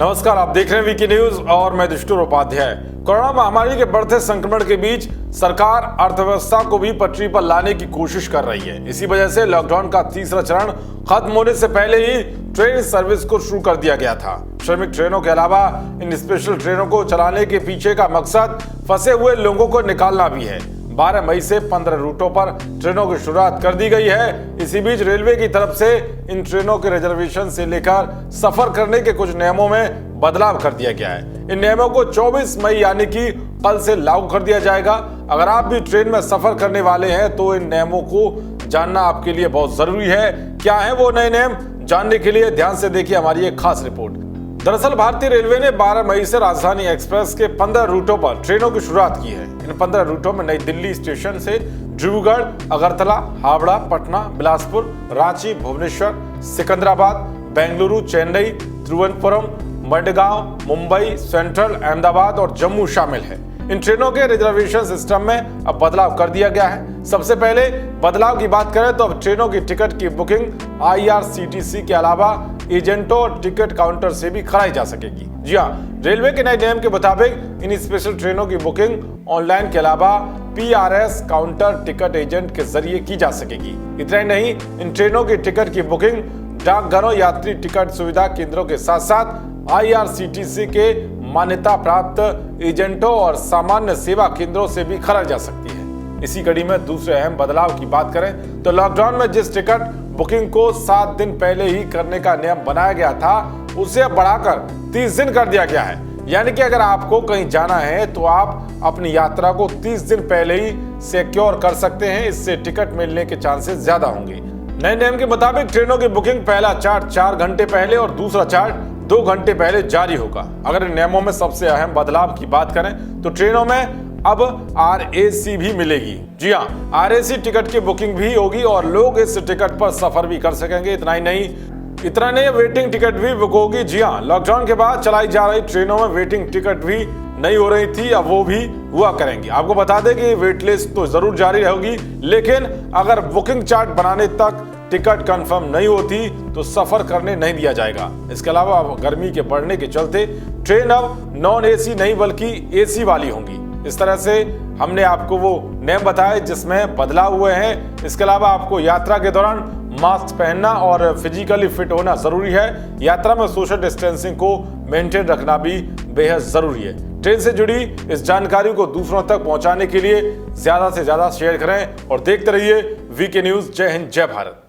नमस्कार, आप देख रहे हैं वीके न्यूज और मैं दुष्टुर उपाध्याय। कोरोना महामारी के बढ़ते संक्रमण के बीच सरकार अर्थव्यवस्था को भी पटरी पर लाने की कोशिश कर रही है। इसी वजह से लॉकडाउन का तीसरा चरण खत्म होने से पहले ही ट्रेन सर्विस को शुरू कर दिया गया था। श्रमिक ट्रेनों के अलावा इन स्पेशल ट्रेनों को चलाने के पीछे का मकसद फंसे हुए लोगों को निकालना भी है। 12 मई से 15 रूटों पर ट्रेनों की शुरुआत कर दी गई है। इसी बीच रेलवे की तरफ से इन ट्रेनों के रिजर्वेशन से लेकर सफर करने के कुछ नियमों में बदलाव कर दिया गया है। इन नियमों को 24 मई यानी कि कल से लागू कर दिया जाएगा। अगर आप भी ट्रेन में सफर करने वाले हैं तो इन नियमों को जानना आपके लिए बहुत जरूरी है। क्या है वो नए नियम, जानने के लिए ध्यान से देखिए हमारी एक खास रिपोर्ट। दरअसल भारतीय रेलवे ने 12 मई से राजधानी एक्सप्रेस के 15 रूटों पर ट्रेनों की शुरुआत की है। इन 15 रूटों में नई दिल्ली स्टेशन से डिब्रूगढ़, अगरतला, हावड़ा, पटना, बिलासपुर, रांची, भुवनेश्वर, सिकंदराबाद, बेंगलुरु, चेन्नई, तिरुवनंतपुरम, मडगांव, मुंबई, सेंट्रल, अहमदाबाद और जम्मू शामिल है। इन ट्रेनों के रिजर्वेशन सिस्टम में अब बदलाव कर दिया गया है। सबसे पहले बदलाव की बात करें तो अब ट्रेनों की टिकट की बुकिंग IRCTC के अलावा एजेंटों और टिकट काउंटर से भी कराई जा सकेगी। जी हाँ, रेलवे के नए नियम के मुताबिक इन स्पेशल ट्रेनों की बुकिंग ऑनलाइन के अलावा PRS काउंटर टिकट एजेंट के जरिए की जा सकेगी। इतना ही नहीं, इन ट्रेनों की टिकट की बुकिंग डाकघरों, यात्री टिकट सुविधा केंद्रों के साथ साथ IRCTC के मान्यता प्राप्त एजेंटों और सामान्य सेवा केंद्रों से भी कराई जा सकती है। इसी कड़ी में दूसरे अहम बदलाव की बात करें तो लॉकडाउन में जिस टिकट बुकिंग को 7 दिन पहले ही करने का नियम बनाया गया था, उसे अब बढ़ाकर 30 दिन कर दिया गया है। यानी कि अगर आपको कहीं जाना है तो आप अपनी यात्रा को 30 दिन पहले ही सिक्योर कर सकते हैं। इससे टिकट मिलने के चांसेस ज्यादा होंगे। नए नियम के मुताबिक ट्रेनों की बुकिंग पहला चार्ट 4 घंटे पहले और दूसरा चार्ट 2 घंटे पहले जारी होगा। अगर इन नियमों में सबसे अहम बदलाव की बात करें तो ट्रेनों में अब RAC भी मिलेगी। जी हाँ, RAC टिकट की बुकिंग भी होगी और लोग इस टिकट पर सफर भी कर सकेंगे। इतना नहीं, वेटिंग टिकट भी बुक होगी। जी हाँ, लॉकडाउन के बाद चलाई जा रही ट्रेनों में वेटिंग टिकट भी नहीं हो रही थी, अब वो भी हुआ करेंगी। आपको बता दें कि वेट लिस्ट तो जरूर जारी रहेगी, लेकिन अगर बुकिंग चार्ट बनाने तक टिकट कंफर्म नहीं होती तो सफर करने नहीं दिया जाएगा। इसके अलावा अब गर्मी के बढ़ने के चलते ट्रेन अब नॉन AC नहीं बल्कि AC वाली होंगी। इस तरह से हमने आपको वो नियम बताए जिसमें बदलाव हुए हैं। इसके अलावा आपको यात्रा के दौरान मास्क पहनना और फिजिकली फिट होना जरूरी है। यात्रा में सोशल डिस्टेंसिंग को मेंटेन रखना भी बेहद जरूरी है। ट्रेन से जुड़ी इस जानकारी को दूसरों तक पहुंचाने के लिए ज्यादा से ज्यादा शेयर करें और देखते रहिए वीके न्यूज। जय हिंद, जय भारत।